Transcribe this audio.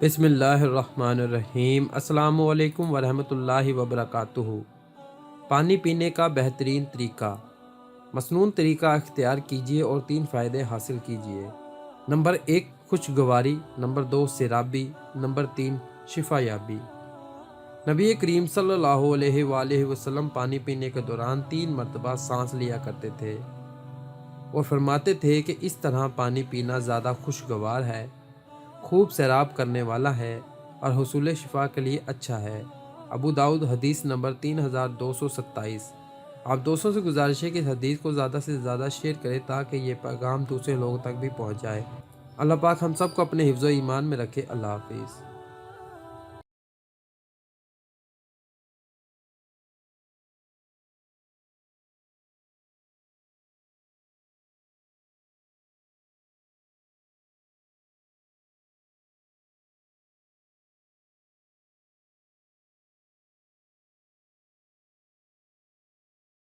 بسم اللہ الرحمن الرحیم۔ السلام علیکم ورحمۃ اللہ وبرکاتہ۔ پانی پینے کا بہترین طریقہ۔ مسنون طریقہ اختیار کیجیے اور 3 فائدے حاصل کیجیے۔ نمبر 1 خوشگواری، نمبر 2 سیرابی، نمبر 3 شفا یابی۔ نبی کریم صلی اللہ علیہ وآلہ وسلم پانی پینے کے دوران 3 مرتبہ سانس لیا کرتے تھے اور فرماتے تھے کہ اس طرح پانی پینا زیادہ خوشگوار ہے، خوب سیراب کرنے والا ہے اور حصول شفا کے لیے اچھا ہے۔ ابو داؤد حدیث نمبر 3227۔ آپ دوستوں سے گزارش ہے کہ اس حدیث کو زیادہ سے زیادہ شیئر کریں تاکہ یہ پیغام دوسرے لوگوں تک بھی پہنچ جائے۔ اللہ پاک ہم سب کو اپنے حفظ و ایمان میں رکھے۔ اللہ حافظ۔